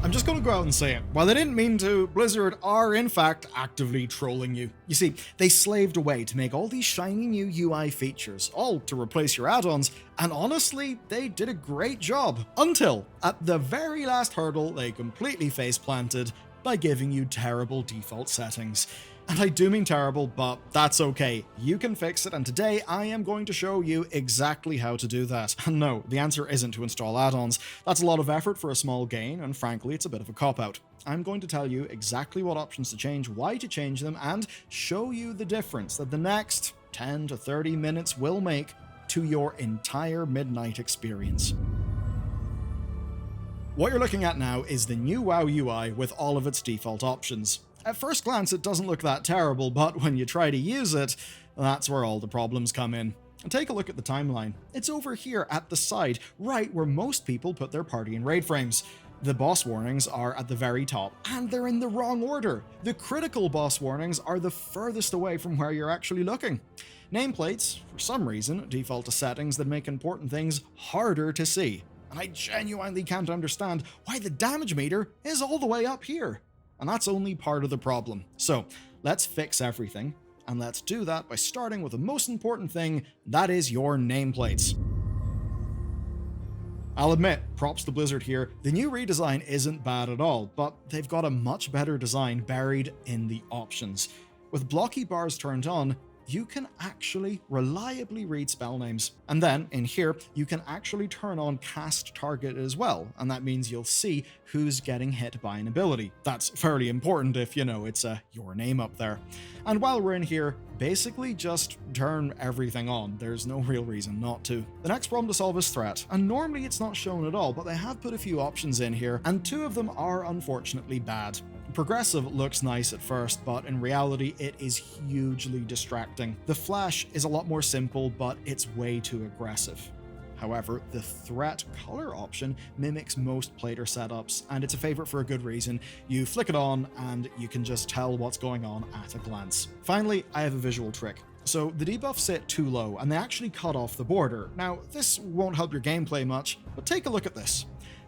I'm just gonna go out and say it. While they didn't mean to, Blizzard are in fact actively trolling you. You see, they slaved away to make all these shiny new UI features, all to replace your add-ons, and honestly, they did a great job. Until, at the very last hurdle, they completely face-planted by giving you terrible default settings. And I do mean terrible, but that's okay. You can fix it, and today I am going to show you exactly how to do that. And no, the answer isn't to install add-ons. That's a lot of effort for a small gain, and frankly, it's a bit of a cop-out. I'm going to tell you exactly what options to change, why to change them, and show you the difference that the next 10 to 30 minutes will make to your entire Midnight experience. What you're looking at now is the new WoW UI with all of its default options. At first glance, it doesn't look that terrible, but when you try to use it, that's where all the problems come in. And take a look at the timeline. It's over here at the side, right where most people put their party and raid frames. The boss warnings are at the very top, and they're in the wrong order. The critical boss warnings are the furthest away from where you're actually looking. Nameplates, for some reason, default to settings that make important things harder to see. And I genuinely can't understand why the damage meter is all the way up here. And that's only part of the problem. So let's fix everything, and let's do that by starting with the most important thing, that is your nameplates. I'll admit, props to Blizzard here, the new redesign isn't bad at all, but they've got a much better design buried in the options. With blocky bars turned on, you can actually reliably read spell names. And then, in here, you can actually turn on cast target as well, and that means you'll see who's getting hit by an ability. That's fairly important if, it's your name up there. And while we're in here, basically just turn everything on. There's no real reason not to. The next problem to solve is threat, and normally it's not shown at all, but they have put a few options in here, and two of them are unfortunately bad. Progressive looks nice at first, but in reality it is hugely distracting. The flash is a lot more simple, but it's way too aggressive. However, the threat color option mimics most plater setups, and it's a favorite for a good reason. You flick it on and you can just tell what's going on at a glance. Finally, I have a visual trick. So the debuffs sit too low and they actually cut off the border. Now, this won't help your gameplay much, but take a look at this.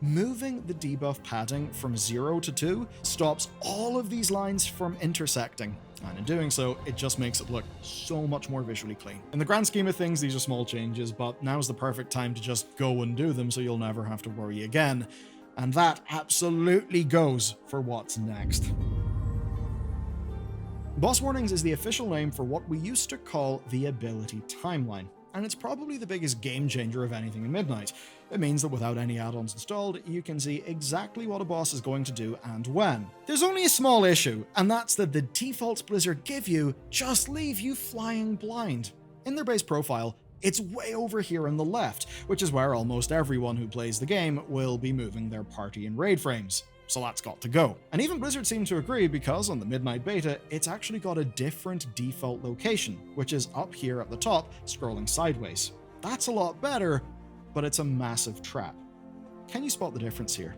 Moving the debuff padding from 0 to 2 stops all of these lines from intersecting, and in doing so, it just makes it look so much more visually clean. In the grand scheme of things, these are small changes, but now's the perfect time to just go and do them so you'll never have to worry again. And that absolutely goes for what's next. Boss Warnings is the official name for what we used to call the ability timeline, and it's probably the biggest game changer of anything in Midnight. It means that without any add-ons installed, you can see exactly what a boss is going to do and when. There's only a small issue, and that's that the defaults Blizzard give you just leave you flying blind. In their base profile, it's way over here on the left, which is where almost everyone who plays the game will be moving their party and raid frames. So that's got to go. And even Blizzard seemed to agree because on the Midnight Beta, it's actually got a different default location, which is up here at the top, scrolling sideways. That's a lot better, but it's a massive trap. Can you spot the difference here?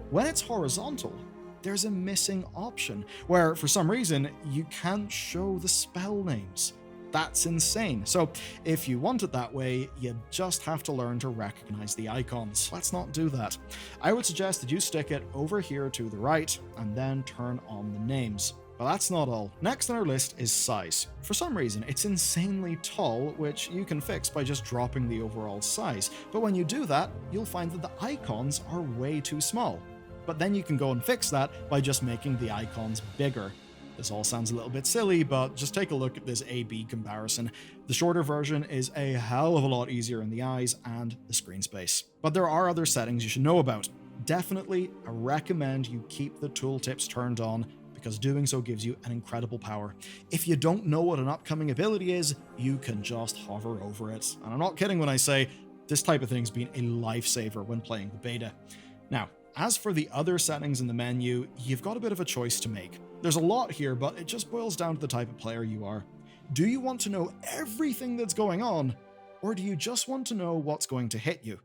When it's horizontal, there's a missing option where, for some reason, you can't show the spell names. That's insane. So if you want it that way, you just have to learn to recognize the icons. Let's not do that. I would suggest that you stick it over here to the right and then turn on the names. But that's not all. Next on our list is size. For some reason, it's insanely tall, which you can fix by just dropping the overall size. But when you do that, you'll find that the icons are way too small. But then you can go and fix that by just making the icons bigger. This all sounds a little bit silly, but just take a look at this A-B comparison. The shorter version is a hell of a lot easier in the eyes and the screen space. But there are other settings you should know about. Definitely, I recommend you keep the tooltips turned on, because doing so gives you an incredible power. If you don't know what an upcoming ability is, you can just hover over it. And I'm not kidding when I say this type of thing's been a lifesaver when playing the beta. Now, as for the other settings in the menu, you've got a bit of a choice to make. There's a lot here, but it just boils down to the type of player you are. Do you want to know everything that's going on, or do you just want to know what's going to hit you?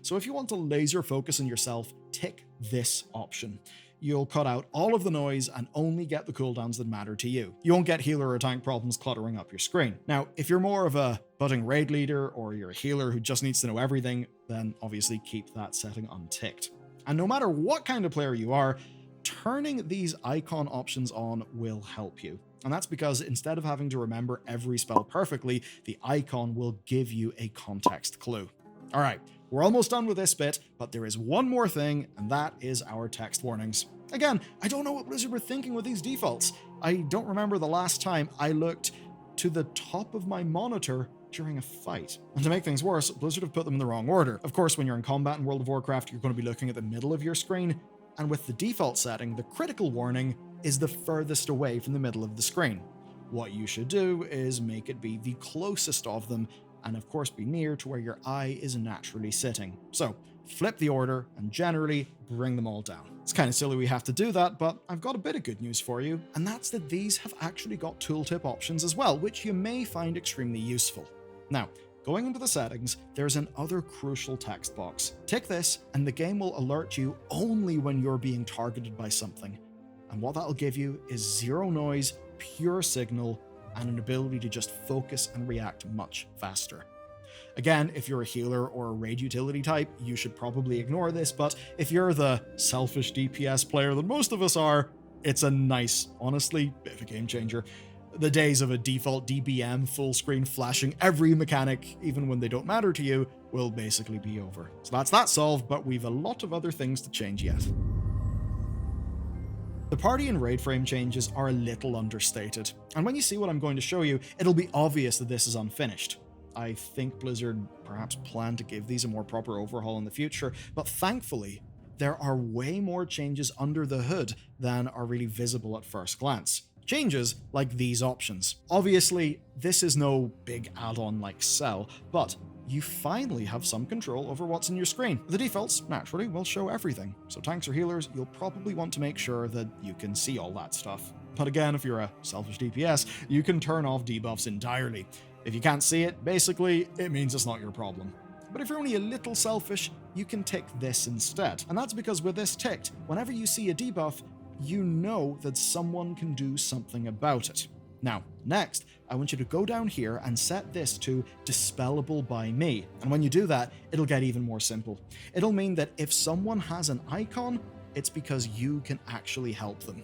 So if you want to laser focus on yourself, tick this option. You'll cut out all of the noise and only get the cooldowns that matter to you. You won't get healer or tank problems cluttering up your screen. Now, if you're more of a budding raid leader or you're a healer who just needs to know everything, then obviously keep that setting unticked. And no matter what kind of player you are, turning these icon options on will help you. And that's because instead of having to remember every spell perfectly, the icon will give you a context clue. All right, we're almost done with this bit, but there is one more thing, and that is our text warnings. Again, I don't know what Blizzard were thinking with these defaults. I don't remember the last time I looked to the top of my monitor during a fight. And to make things worse, Blizzard have put them in the wrong order. Of course, when you're in combat in World of Warcraft, you're going to be looking at the middle of your screen, and with the default setting, the critical warning is the furthest away from the middle of the screen. What you should do is make it be the closest of them, and of course be near to where your eye is naturally sitting. So flip the order and generally bring them all down. It's kind of silly we have to do that, but I've got a bit of good news for you, and that's that these have actually got tooltip options as well, which you may find extremely useful. Now, going into the settings, there's another crucial text box. Tick this, and the game will alert you only when you're being targeted by something. And what that'll give you is zero noise, pure signal, and an ability to just focus and react much faster. Again, if you're a healer or a raid utility type, you should probably ignore this, but if you're the selfish DPS player that most of us are, it's a nice, honestly, bit of a game changer. The days of a default DBM full screen flashing every mechanic, even when they don't matter to you, will basically be over. So that's that solved, but we've a lot of other things to change yet. The party and raid frame changes are a little understated, and when you see what I'm going to show you, it'll be obvious that this is unfinished. I think Blizzard perhaps plan to give these a more proper overhaul in the future, but thankfully, there are way more changes under the hood than are really visible at first glance. Changes like these options. Obviously, this is no big add-on like Cell, but you finally have some control over what's in your screen. The defaults, naturally, will show everything, so tanks or healers, you'll probably want to make sure that you can see all that stuff. But again, if you're a selfish DPS, you can turn off debuffs entirely. If you can't see it, basically, it means it's not your problem. But if you're only a little selfish, you can tick this instead. And that's because with this ticked, whenever you see a debuff, you know that someone can do something about it. Now, next, I want you to go down here and set this to Dispellable by Me. And when you do that, it'll get even more simple. It'll mean that if someone has an icon, it's because you can actually help them.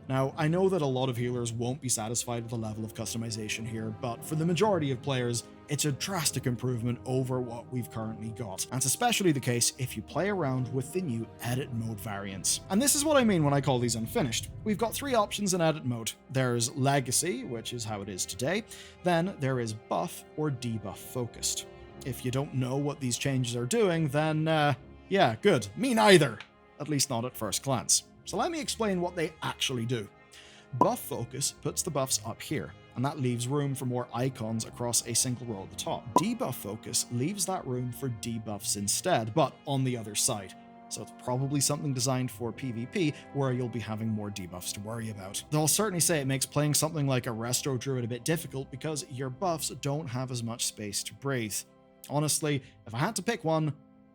Now, I know that a lot of healers won't be satisfied with the level of customization here, but for the majority of players, it's a drastic improvement over what we've currently got. That's especially the case if you play around with the new edit mode variants. And this is what I mean when I call these unfinished. We've got three options in edit mode. There's Legacy, which is how it is today. Then there is Buff or Debuff focused. If you don't know what these changes are doing, then yeah, good. Me neither. At least not at first glance. So let me explain what they actually do. Buff focus puts the buffs up here, and that leaves room for more icons across a single row at the top. Debuff focus leaves that room for debuffs instead, but on the other side. So it's probably something designed for PvP where you'll be having more debuffs to worry about. Though I'll certainly say it makes playing something like a Resto Druid a bit difficult because your buffs don't have as much space to breathe. Honestly, if I had to pick one,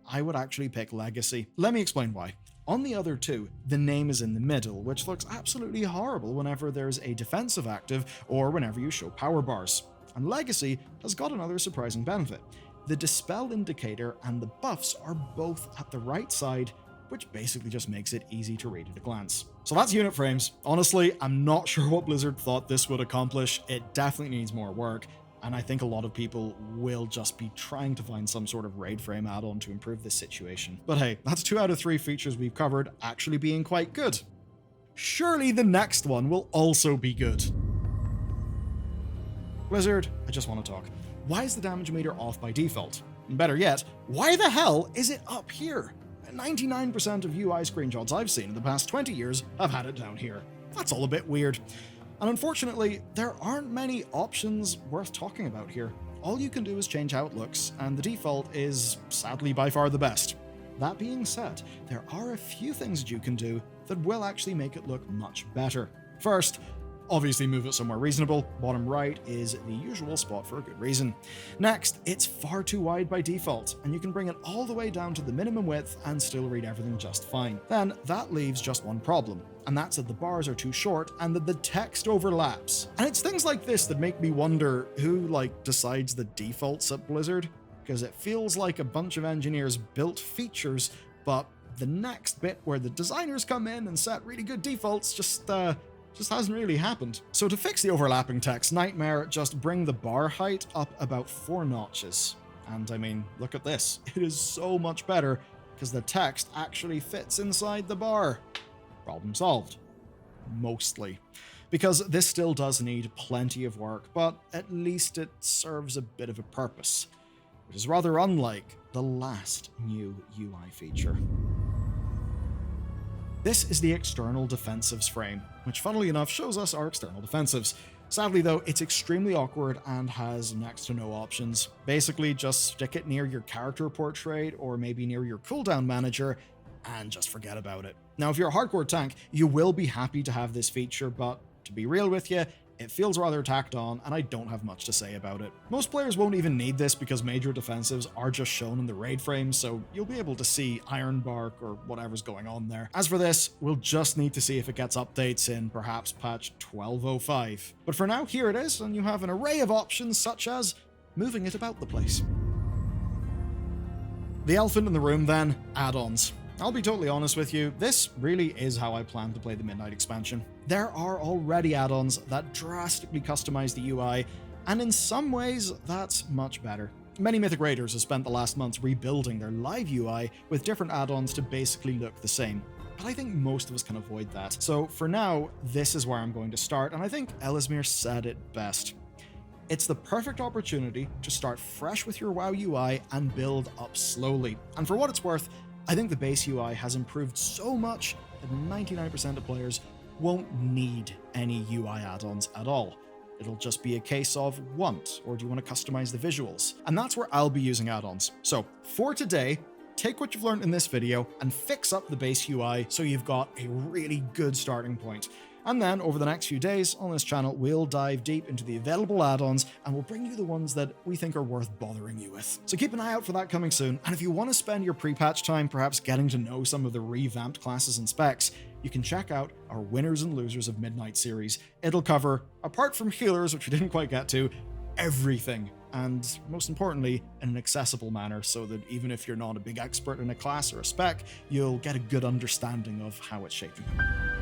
I would actually pick Legacy. Let me explain why. On the other two, the name is in the middle, which looks absolutely horrible whenever there's a defensive active or whenever you show power bars. And Legacy has got another surprising benefit. The Dispel indicator and the buffs are both at the right side, which basically just makes it easy to read at a glance. So that's unit frames. Honestly, I'm not sure what Blizzard thought this would accomplish. It definitely needs more work. And I think a lot of people will just be trying to find some sort of raid frame add-on to improve this situation. But hey, that's 2 out of 3 features we've covered actually being quite good. Surely the next one will also be good. Blizzard, I just want to talk. Why is the damage meter off by default? And better yet, why the hell is it up here? 99% of UI screenshots I've seen in the past 20 years have had it down here. That's all a bit weird. And unfortunately, there aren't many options worth talking about here. All you can do is change how it looks, and the default is sadly by far the best. That being said, there are a few things that you can do that will actually make it look much better. First, obviously move it somewhere reasonable. Bottom right is the usual spot for a good reason. Next, it's far too wide by default, and you can bring it all the way down to the minimum width and still read everything just fine. Then that leaves just one problem, and that's that the bars are too short and that the text overlaps. And it's things like this that make me wonder who decides the defaults at Blizzard, because it feels like a bunch of engineers built features, but the next bit where the designers come in and set really good defaults just hasn't really happened. So to fix the overlapping text, Nightmare just bring the bar height up about 4 notches. And I mean, look at this. It is so much better because the text actually fits inside the bar. Problem solved. Mostly. Because this still does need plenty of work, but at least it serves a bit of a purpose, which is rather unlike the last new UI feature. This is the external defensives frame, which funnily enough shows us our external defensives. Sadly though, it's extremely awkward and has next to no options. Basically, just stick it near your character portrait or maybe near your cooldown manager and just forget about it. Now, if you're a hardcore tank, you will be happy to have this feature, but to be real with you, it feels rather tacked on, and I don't have much to say about it. Most players won't even need this because major defensives are just shown in the raid frame, so you'll be able to see Ironbark or whatever's going on there. As for this, we'll just need to see if it gets updates in perhaps patch 12.05. But for now, here it is, and you have an array of options such as moving it about the place. The elephant in the room then, add-ons. I'll be totally honest with you, this really is how I plan to play the Midnight expansion. There are already add-ons that drastically customize the UI, and in some ways, that's much better. Many Mythic Raiders have spent the last months rebuilding their live UI with different add-ons to basically look the same. But I think most of us can avoid that. So for now, this is where I'm going to start, and I think Ellesmere said it best. It's the perfect opportunity to start fresh with your WoW UI and build up slowly. And for what it's worth, I think the base UI has improved so much that 99% of players won't need any UI add-ons at all. It'll just be a case of want, or do you want to customize the visuals? And that's where I'll be using add-ons. So for today, take what you've learned in this video and fix up the base UI so you've got a really good starting point. And then over the next few days on this channel, we'll dive deep into the available add-ons and we'll bring you the ones that we think are worth bothering you with. So keep an eye out for that coming soon. And if you want to spend your pre-patch time perhaps getting to know some of the revamped classes and specs, you can check out our Winners and Losers of Midnight series. It'll cover, apart from healers, which we didn't quite get to, everything. And most importantly, in an accessible manner so that even if you're not a big expert in a class or a spec, you'll get a good understanding of how it's shaping up.